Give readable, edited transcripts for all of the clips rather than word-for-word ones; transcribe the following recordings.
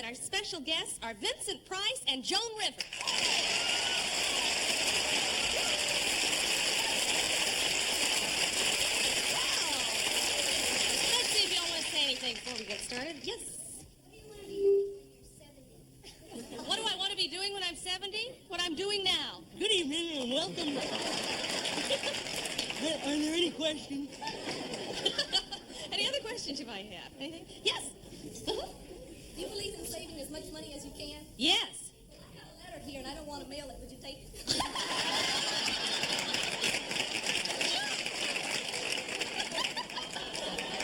and our special guests are Vincent Price and Joan River. Let's see if y'all want to say anything before we get started. Yes. What do I want to be doing when I'm 70? What I'm doing now. Good evening and welcome. Are there any questions? Any other questions you might have? Anything? Yes. Do you believe in saving as much money as you can? Yes. I got a letter here and I don't want to mail it. Would you take it?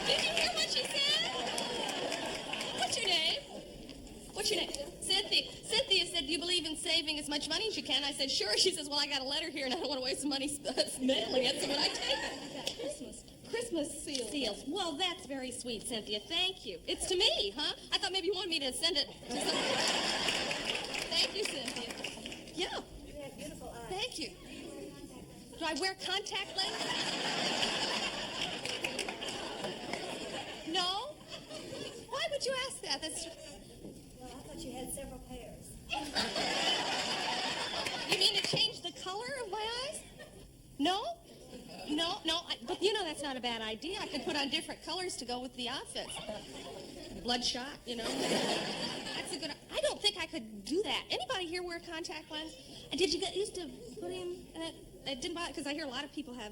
Did you hear what she said? What's your name? What's your name? Cynthia. Cynthia said, do you believe in saving as much money as you can? I said, sure. She says, well, I got a letter here and I don't want to waste money mailing it, so would I take it? Christmas seals. Well, that's very sweet, Cynthia. Thank you. It's to me, huh? I thought maybe you wanted me to send it to someone. Thank you, Cynthia. Yeah. You have beautiful eyes. Thank you. Do I wear contact lenses? No? Why would you ask that? That's... Well, I thought you had several pairs. You mean to change the color of my eyes? No? No, but you know that's not a bad idea. I could put on different colors to go with the outfits. Bloodshot, you know. That's a good... I don't think I could do that. Anybody here wear contact lens? Did you get used to putting them in it? It didn't bother, because I hear a lot of people have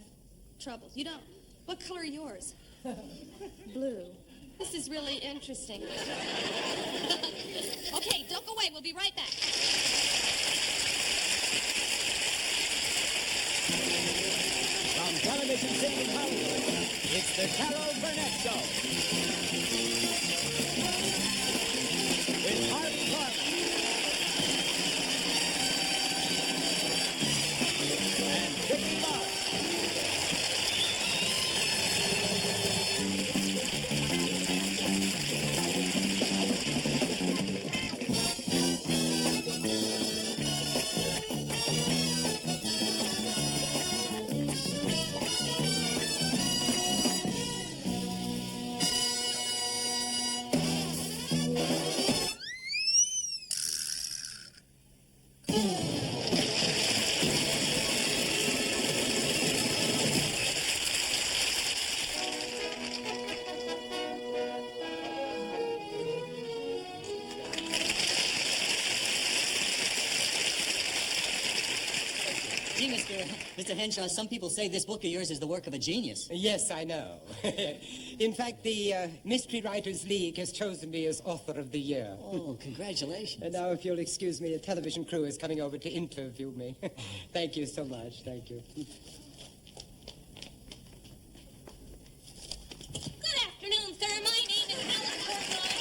troubles. You don't? What color are yours? Blue. This is really interesting. Okay, don't go away. We'll be right back. From Television City, Hollywood, it's the Carol Burnett Show. With Harvey Park. And Vicky Mark. Mr. Henshaw, some people say this book of yours is the work of a genius. Yes, I know. In fact, the Mystery Writers League has chosen me as author of the year. Oh, congratulations. And now, if you'll excuse me, the television crew is coming over to interview me. Thank you so much. Thank you. Good afternoon, sir. My name is Alice Portnoy.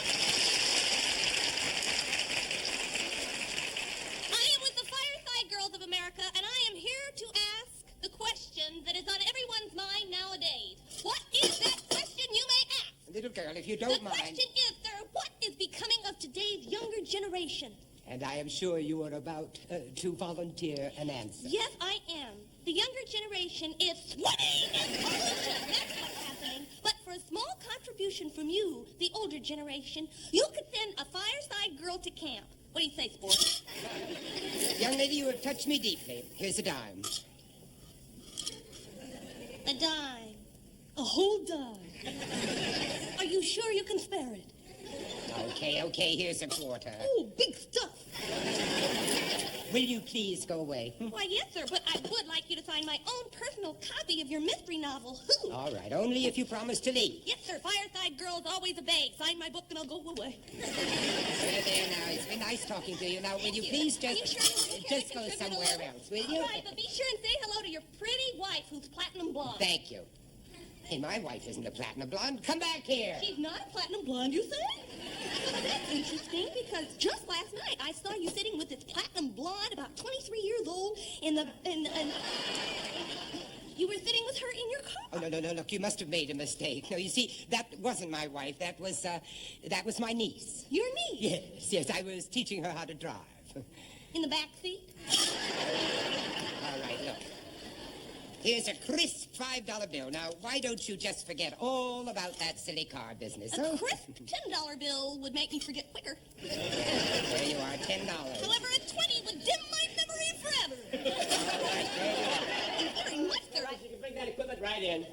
I am with the Fireside Girls of America, and I am here to ask the question that is on everyone's mind nowadays. What is that question, you may ask? Little girl, if you don't mind... The question is, sir, what is becoming of today's younger generation? And I am sure you are about to volunteer an answer. Yes, I am. The younger generation is swimming in pollution. That's what's happening. But for a small contribution from you, the older generation, you could send a Fireside Girl to camp. What do you say, sport? Young lady, you have touched me deeply. Here's a dime. A dime. A whole dime. Are you sure you can spare it? Okay, here's a quarter. Oh, big stuff. Will you please go away? Why, yes, sir, but I would like you to sign my own personal copy of your mystery novel, Who? All right, only if you promise to leave. Yes, sir, Fireside Girls always obey. Sign my book and I'll go away. There now. It's been nice talking to you. Now, will you please just go somewhere else, will you? All right, but be sure and say hello to your pretty wife who's platinum blonde. Thank you. Hey, my wife isn't a platinum blonde. Come back here. She's not a platinum blonde, you say? That's interesting, because just last night I saw you sitting with this platinum blonde, about 23 years old, in you were sitting with her in your car. Oh, no, look, you must have made a mistake. No, you see, that wasn't my wife. That was my niece. Your niece? Yes, I was teaching her how to drive. In the back seat? All right, look. Here's a crisp $5 bill. Now, why don't you just forget all about that silly car business? A crisp $10 bill would make me forget quicker. There you are, $10. However, a 20 would dim my memory forever. Very much, sir. You can bring that equipment right in.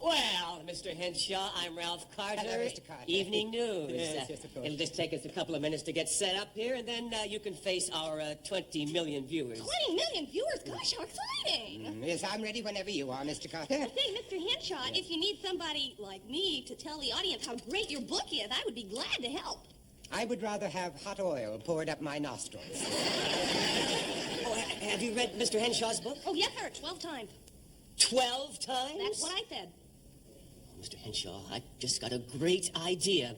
Well, Mr. Henshaw, I'm Ralph Carter. Hello, Mr. Carter. Evening News. Yes, yes, of course. It'll just take us a couple of minutes to get set up here, and then you can face our 20 million viewers. 20 million viewers? Gosh, how exciting. Yes, I'm ready whenever you are, Mr. Carter. Say, Mr. Henshaw, if you need somebody like me to tell the audience how great your book is, I would be glad to help. I would rather have hot oil poured up my nostrils. Oh, have you read Mr. Henshaw's book? Oh, yes, sir, 12 times. 12 times? That's what I said. Mr. Henshaw, I just got a great idea.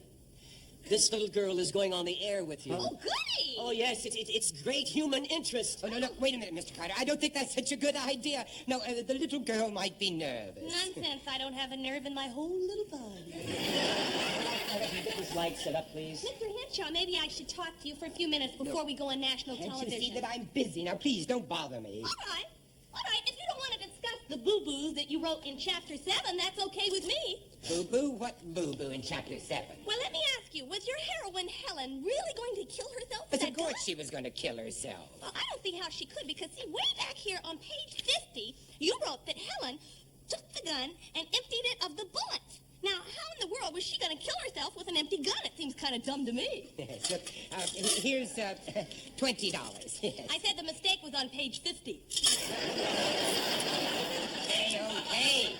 This little girl is going on the air with you. Oh, goody! Oh, yes, it's great human interest. Oh, no, wait a minute, Mr. Carter. I don't think that's such a good idea. No, the little girl might be nervous. Nonsense. I don't have a nerve in my whole little body. Get this light set up, please. Mr. Henshaw, maybe I should talk to you for a few minutes before we go on national Can't television. you see that I'm busy? Now, please, don't bother me. All right. If you don't want to discuss the boo-boos that you wrote in Chapter 7, that's okay with me. Boo-boo? What boo-boo in Chapter 7? Well, let me ask you, was your heroine, Helen, really going to kill herself But with of that gun? course she was going to kill herself. Well, I don't see how she could, because, see, way back here on page 50, you wrote that Helen took the gun and emptied it of the bullets. Now, how in the world was she going to kill herself with an empty gun? It seems kind of dumb to me. Yes, look, here's $20. Yes. I said the mistake was on page 50. Okay.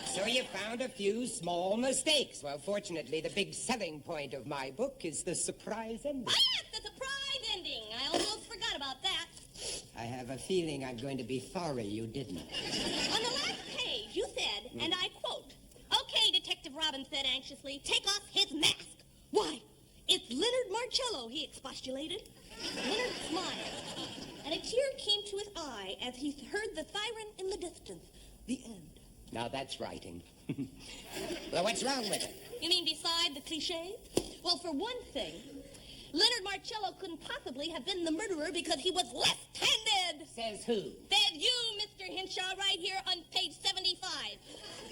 So you found a few small mistakes. Well, fortunately, the big selling point of my book is the surprise ending. Ah, yes, the surprise ending. I almost forgot about that. I have a feeling I'm going to be sorry you didn't. On the last page, you said, and I quote, "Okay, Detective Robin said anxiously, take off his mask." Why, it's Leonard Marcello, he expostulated. Leonard smiled, and a tear came to his eye as he heard the siren in the distance. The end. Now that's writing. Well, what's wrong with it? You mean beside the cliches? Well, for one thing, Leonard Marcello couldn't possibly have been the murderer because he was left-handed. Says who? Said you, Mr. Henshaw, right here on page 75.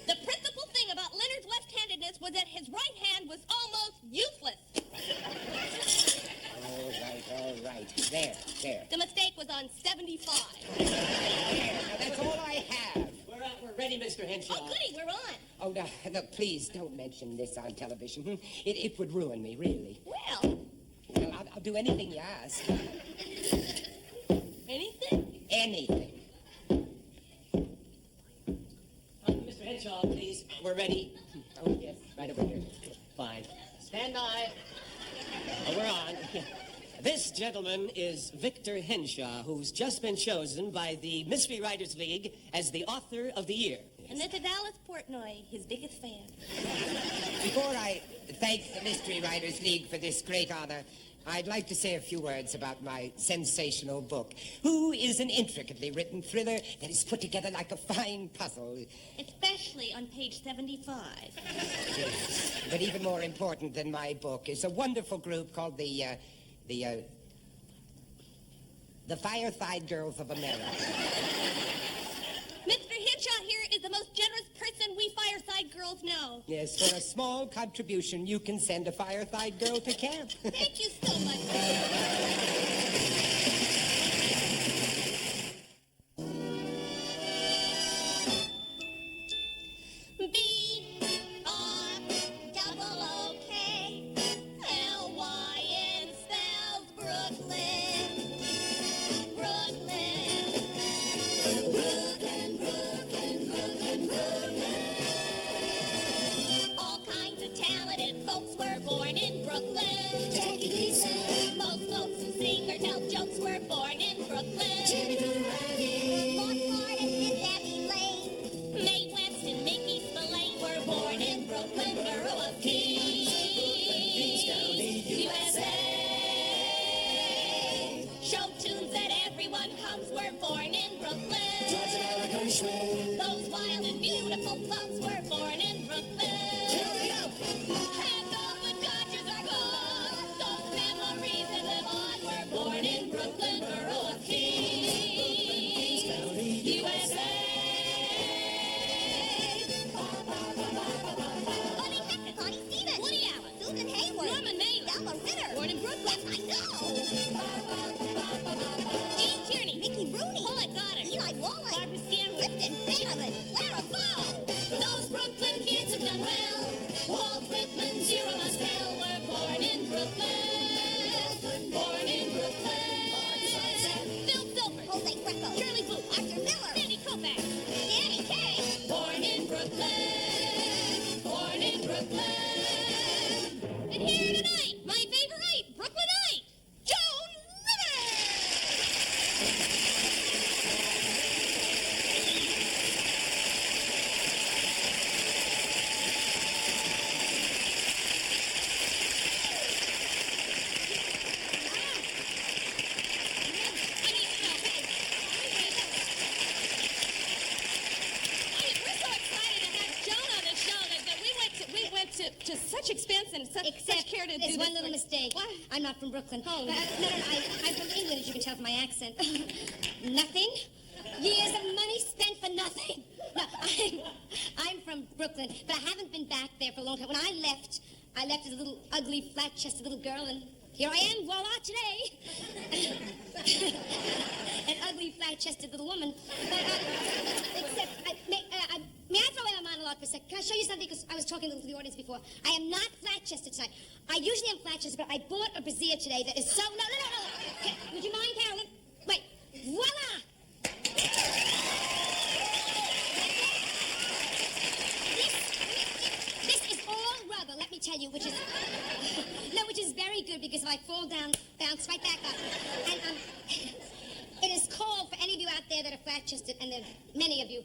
The principal thing about Leonard's left-handedness was that his right hand was almost useless. All right. There. The mistake was on 75. There. Now, that's all I have. We're ready, Mr. Henshaw. Oh, goody, we're on. Oh, no, look, please don't mention this on television. It would ruin me, really. Well, Well, I'll do anything you ask. anything? Anything. Mr. Henshaw, please. We're ready. Oh, yes, right over here. Fine. Stand by. Oh, we're on. This gentleman is Victor Henshaw, who's just been chosen by the Mystery Writers League as the author of the year. And this is Alice Portnoy, his biggest fan. Before I thank the Mystery Writers League for this great honor, I'd like to say a few words about my sensational book. Who is an intricately written thriller that is put together like a fine puzzle. Especially on page 75. Yes. But even more important than my book is a wonderful group called the Fireside Girls of America. Mr. Henshaw here is the most generous person we Fireside girls know. Yes, for a small contribution, you can send a Fireside girl to camp. Thank you so much. B-R-O-O-K-L-Y-N spells Brooklyn. All kinds of talented folks were born in Brooklyn. Jackie Gleason. Most folks who sing Paula Goddard, Eli Wallach, Barbara Stanwyck, Clifton Fairland, Lara Fall. Those Brooklyn kids have done well. Walt Whitman, Zero Mostel were born in Brooklyn. Born in Brooklyn. Phil Filbert, Jose Greco, Shirley Booth, Arthur Miller, Sandy Koufax, Danny Kaye. Born in Brooklyn. Born in Brooklyn. And here tonight, my favorite Brooklynite, Joan Rivers. We're so excited to have Joan on the show that we went to such expense and such care to do There's this. one little mistake. What? I'm not from Brooklyn. Oh. No, I'm from England, as you can tell from my accent. Nothing? Years of money spent for nothing. No, I'm from Brooklyn, but I haven't been back there for a long time. When I left as a little ugly, flat-chested little girl, and here I am, voila, today. An ugly, flat-chested little woman. But, may I throw away my monologue for a second? Can I show you something? Because I was talking to the audience before. I am not flat-chested tonight. I usually am flat-chested, but I bought a brassiere today that is so... No. Would you mind, Carolyn? Wait. Voila! This is all rubber, let me tell you, which is... No, which is very good, because if I fall down, bounce right back up. And, it is called, for any of you out there that are flat-chested, and there are many of you.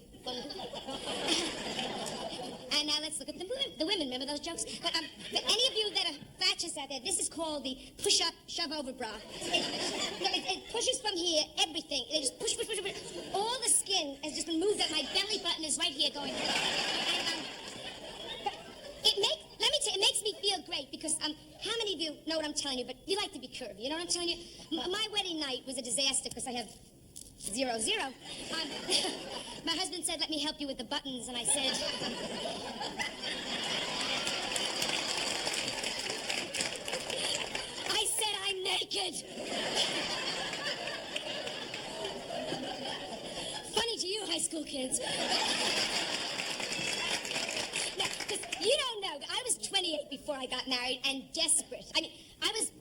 And now let's look at the women. Remember those jokes? But for any of you that are flat-chested out there, this is called the push-up, shove-over bra. It pushes from here everything. It just push. All the skin has just been moved up. My belly button is right here going. And, it makes me feel great because how many of you know what I'm telling you? But you like to be curvy. You know what I'm telling you? My wedding night was a disaster because I have 0. My husband said, "Let me help you with the buttons," and I said, "I'm naked." Funny to you, high school kids. No, because you don't know. I was 28 before I got married and desperate. I mean, I was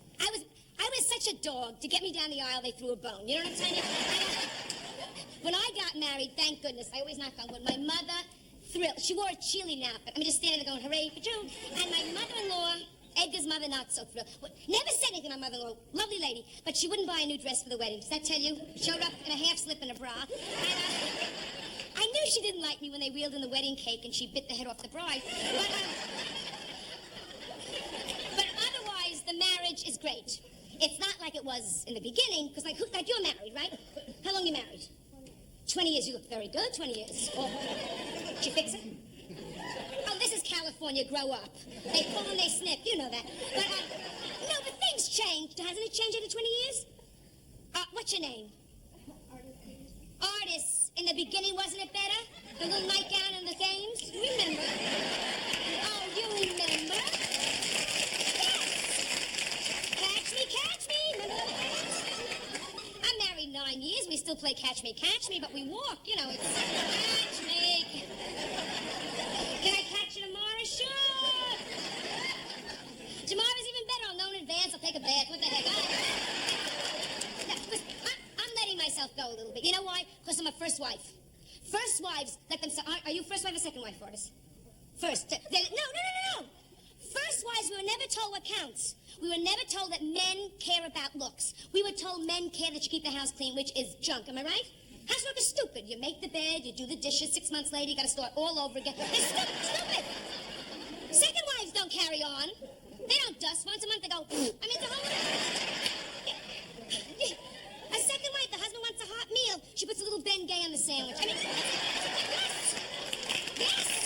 such a dog. To get me down the aisle, they threw a bone. You know what I'm saying? When I got married, thank goodness, I always knock on wood. My mother thrilled. She wore a cheerleading outfit. I mean, just standing there going, "Hooray for June." And my mother-in-law, Edgar's mother, not so thrilled. Never said anything to my mother-in-law. Lovely lady. But she wouldn't buy a new dress for the wedding. Does that tell you? Showed up in a half slip and a bra. And, I knew she didn't like me when they wheeled in the wedding cake and she bit the head off the bride. But otherwise, the marriage is great. It's not like it was in the beginning, because like you're married, right? How long you married? 20 years. You look very good, 20 years. Oh. Did you fix it? Oh, this is California. Grow up. They pull and they snip. You know that. But, no, but things changed. Hasn't it changed after 20 years? What's your name? Artists. In the beginning, wasn't it better? The little nightgown and the things? You remember? Oh, you remember? Yes. Catch me. Remember that? I'm married 9 years. We still play catch me, but we walk. You know, it's catch me. Can I catch you tomorrow? Sure. Tomorrow's even better. I'll know in advance. I'll take a bath. What the heck? I'm letting myself go a little bit. You know why? Because I'm a first wife. First wives let them... Are you first wife or second wife, Artis? First. No. First wives, we were never told what counts. We were never told that men care about looks. We were told men care that you keep the house clean, which is junk. Am I right? Housework is stupid. You make the bed, you do the dishes. 6 months later, you got to start all over again. It's stupid. Second wives don't carry on. They don't dust. Once a month, they go... I mean, it's a whole... A second wife, the husband wants a hot meal. She puts a little Ben Gay on the sandwich. I mean, yes.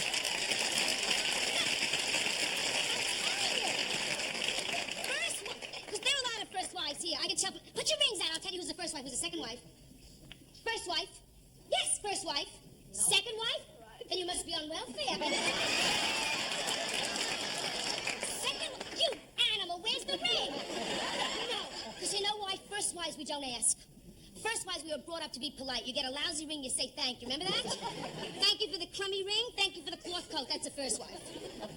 First wife, because there are a lot of first wives here. I can tell. Put your rings out. I'll tell you who's the first wife, who's the second wife. First wife. Yes, first wife. No. Second wife? Then you must be on welfare. Second, you animal, where's the ring? No, because you know why? First wives we don't ask. First wives, we were brought up to be polite. You get a lousy ring, you say thank you. Remember that? Thank you for the crummy ring. Thank you for the cloth coat. That's the first wife.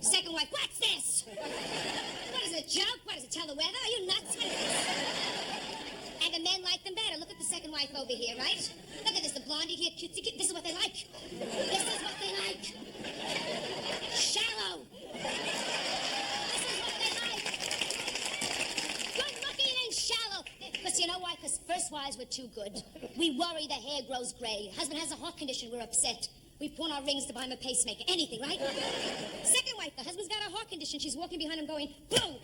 Second wife, what's this? What is it, a joke? What does it tell the weather? Are you nuts? What is this? And the men like them better. Look at the second wife over here, right? Look at this, the blondie here, cutesy cute. This is what they like. This is what they like. Shallow. This is what they like. Good looking and shallow. Because you know why? Because first wives were too good. We worry the hair grows gray. Husband has a heart condition, we're upset. We pawn our rings to buy him a pacemaker. Anything, right? Second wife, the husband's got a heart condition. She's walking behind him going, boom!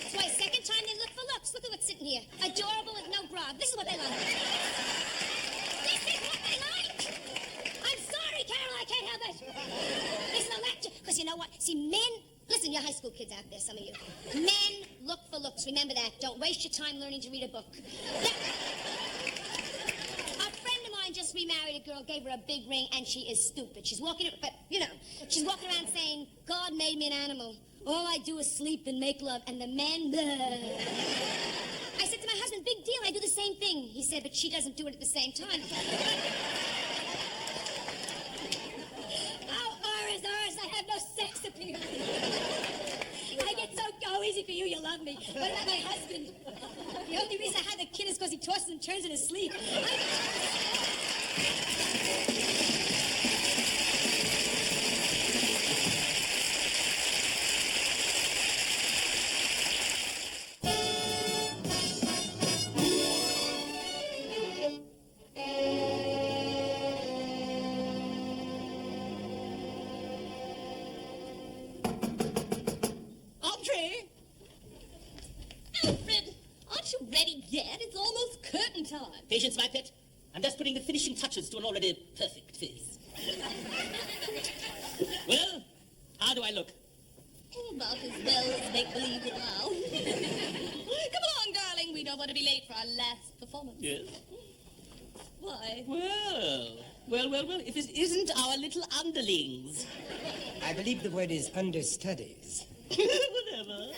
That's why second time they look for looks. Look at what's sitting here. Adorable with no bra. This is what they like. This is what they like! I'm sorry, Carol, I can't help it. It's an lecture. Because you know what? See, men... Listen, you high school kids out there, some of you. Men look for looks. Remember that. Don't waste your time learning to read a book. A friend of mine just remarried a girl, gave her a big ring, and she is stupid. She's walking, but, you know, she's walking around saying, God made me an animal. All I do is sleep and make love, and the men, blah. I said to my husband, big deal, I do the same thing. He said, but she doesn't do it at the same time. I have no sex appeal. I get so easy for you, you love me. What about my husband? The only reason I had the kid is because he tosses and turns in his sleep. Patience, my pet. I'm just putting the finishing touches to an already perfect face. Well, how do I look? About as well as make-believe now. Come along, darling. We don't want to be late for our last performance. Yes. Why? Well. If it isn't our little underlings. I believe the word is understudies. Whatever.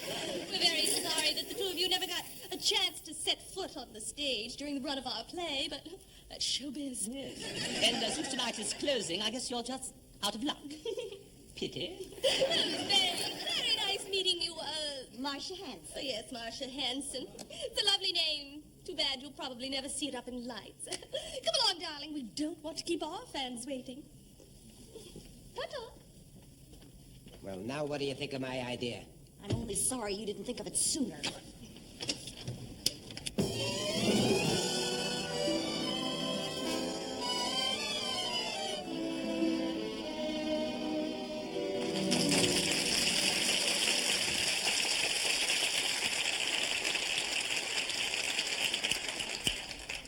We're very sorry that the two of you never got a chance to set foot on the stage during the run of our play, but that's showbiz. Yes. And since tonight is closing, I guess you're just out of luck. Pity. Very nice meeting you, Marcia Hanson. Oh, yes, Marcia Hanson. It's a lovely name. Too bad you'll probably never see it up in lights. Come along, darling. We don't want to keep our fans waiting. Ta-ta. Well, now what do you think of my idea? I'm only sorry you didn't think of it sooner.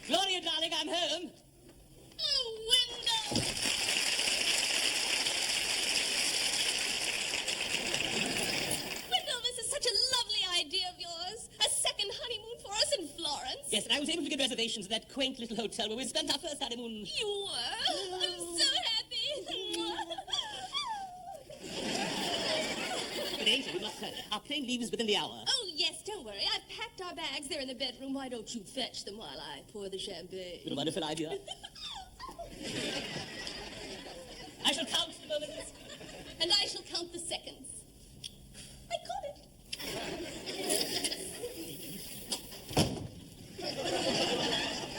Gloria, darling, I'm home. Window! This is such a lovely idea of yours. A second honeymoon for us in Florence. Yes, and I was able to get reservations at that quaint little hotel where we spent our first honeymoon. You were? I'm so happy. But Angel, we must hurry. Our plane leaves within the hour. Oh, yes, don't worry. I've packed our bags. They're in the bedroom. Why don't you fetch them while I pour the champagne? What a wonderful idea. I shall count the moments. And I shall count the seconds. I got it.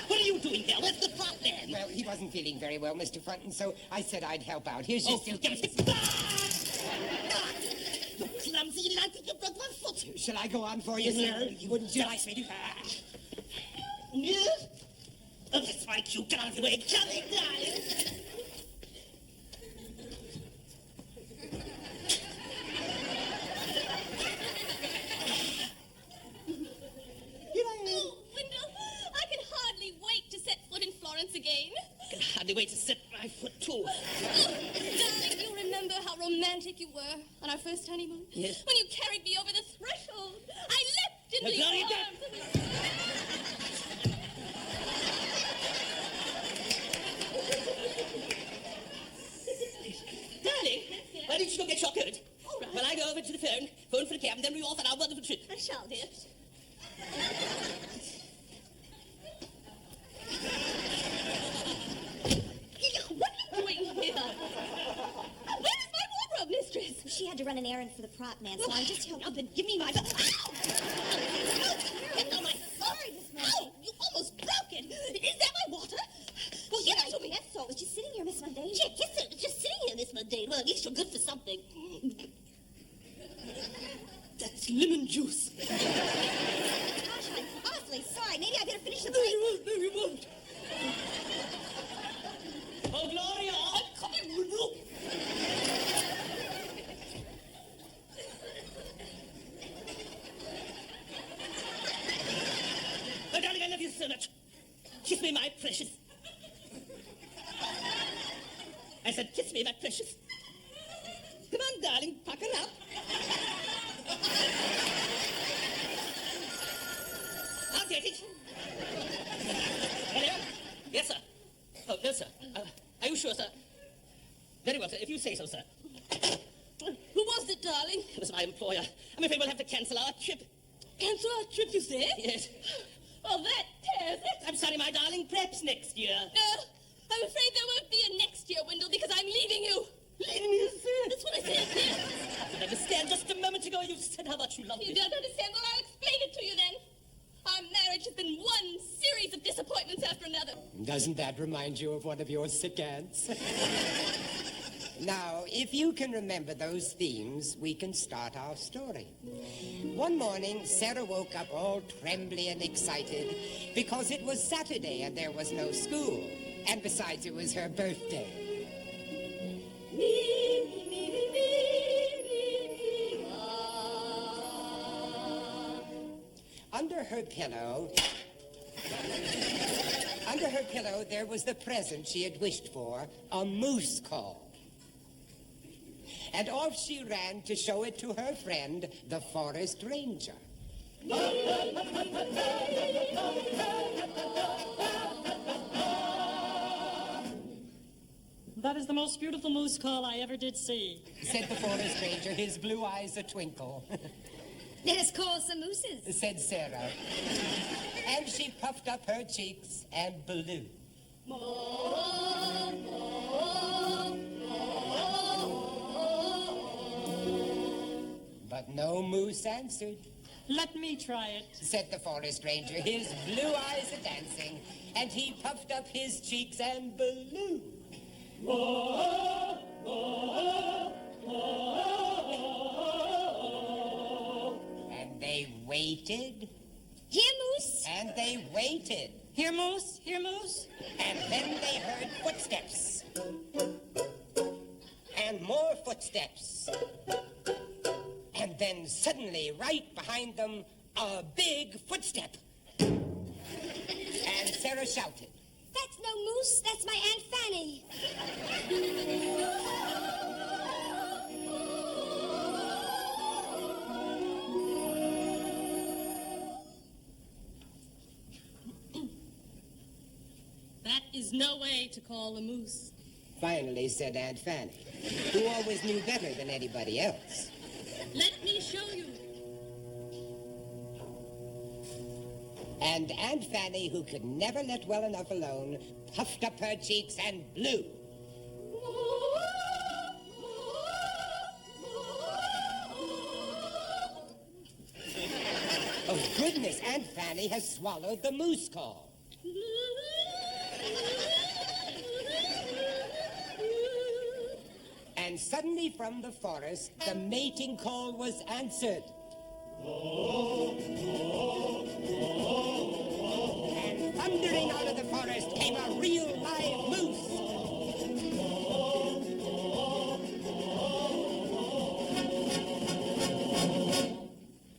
What are you doing here? Where's the prop man? Well, he wasn't feeling very well, Mr. Frunton, so I said I'd help out. Here's Oh, your suitcase. You clumsy lad, you broke my foot. Shall I go on for you, sir? You wouldn't Nice way to... Yes? Oh, that's right, you get out of the way. Coming, darling. Oh, Wendell, I can hardly wait to set foot in Florence again. I can hardly wait to set my foot too. Oh, darling, you remember how romantic you were on our first honeymoon? Yes. When you carried me over the threshold. I leapt into Now, Gloria, your arms. Darling, why didn't you go get your coat? All right. Well, I go over to the phone for a care, and then we off on our wonderful trip. I shall, dear. What are you doing here? Where is my wardrobe, mistress? She had to run an errand for the prop man, so I'm just helping. Now then, give me my... Ow! Oh, my... Sorry, Miss Murphy. Ow! You almost broke it. Is that my water? Well, give it to me. That's all. It's just sitting here, Miss Mundane. It's just sitting here, Miss Mundane. Well, at least you're good for something. That's lemon juice. Gosh, I'm awfully sorry. Maybe I better finish the No, you won't. Oh, Gloria! I'm coming with you. Oh, darling, I love you so much. Kiss me, my precious. I said, kiss me, my precious. Come on, darling, pucker up. I'll take it. Hello? Yes, sir. Oh, no, sir. Are you sure, sir? Very well, sir. If you say so, sir. Who was it, darling? It was my employer. I'm afraid we'll have to cancel our trip. Cancel our trip, you say? Yes. Well, that tears it. I'm sorry, my darling. Perhaps next year. No, I'm afraid there won't be a next year, Wendell, because I'm leaving you. Leaving me, sir? That's what I said. I didn't understand. Just a moment ago, you said how much you loved me. You don't understand? Well, I'll explain it to you then. Our marriage has been one series of disappointments after another. Doesn't that remind you of one of your sick aunts? Now, if you can remember those themes, we can start our story. One morning, Sarah woke up all trembly and excited because it was Saturday and there was no school. And besides, it was her birthday. Under her pillow, there was the present she had wished for, a moose call. And off she ran to show it to her friend, the forest ranger. That is the most beautiful moose call I ever did see. Said the forest ranger, his blue eyes a twinkle. Let us call some mooses. Said Sarah. And she puffed up her cheeks and blew. But no moose answered. Let me try it. Said the forest ranger, his blue eyes a dancing, and he puffed up his cheeks and blew. And they waited, Here, moose. and they waited, Here, moose. Here, moose. and then they heard footsteps. And more footsteps. And then suddenly, right behind them, a big footstep. And Sarah shouted. That's no moose. That's my Aunt Fanny. That is no way to call a moose. Finally, said Aunt Fanny, who always knew better than anybody else. Let me show you. And Aunt Fanny, who could never let well enough alone, puffed up her cheeks and blew. Oh, goodness, Aunt Fanny has swallowed the moose call. And suddenly from the forest, the mating call was answered. And thundering out of the forest came a real live moose.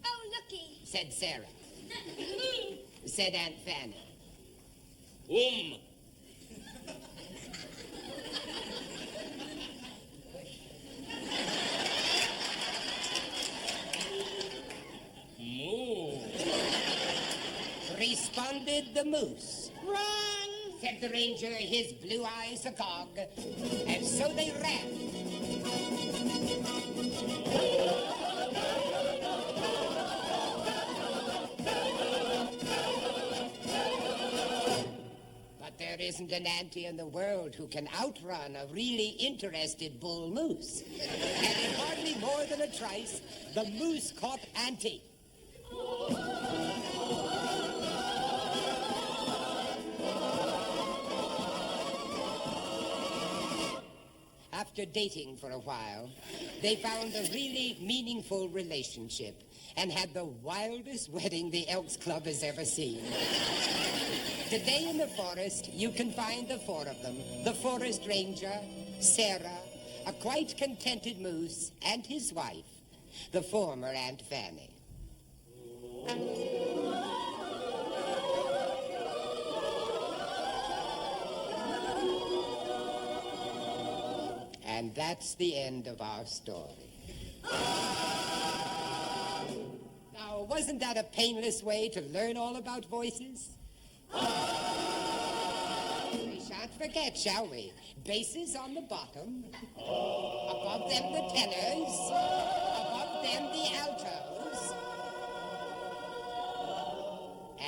Oh, looky. Said Sarah. Said Aunt Fanny. Moo. Responded the moose. Run! Said the ranger, his blue eyes agog. And so they ran. isn't an auntie in the world who can outrun a really interested bull moose. And in hardly more than a trice, the moose caught auntie. After dating for a while, they found a really meaningful relationship and had the wildest wedding the Elks Club has ever seen. Today in the forest, you can find the four of them. The forest ranger, Sarah, a quite contented moose, and his wife, the former Aunt Fanny. And that's the end of our story. Now, wasn't that a painless way to learn all about voices? We shan't forget, shall we? Basses on the bottom, above them the tenors, above them the altos,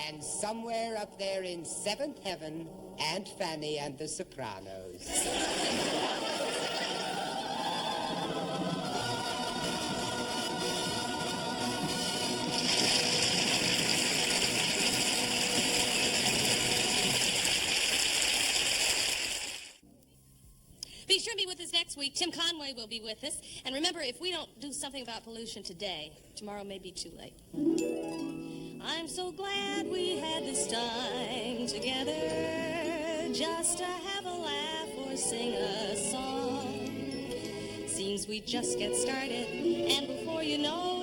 and somewhere up there in seventh heaven, Aunt Fanny and the sopranos. Be sure to be with us next week. Tim Conway will be with us. And remember, if we don't do something about pollution today, tomorrow may be too late. I'm so glad we had this time together, just to have a laugh or sing a song. Seems we just get started, and before you know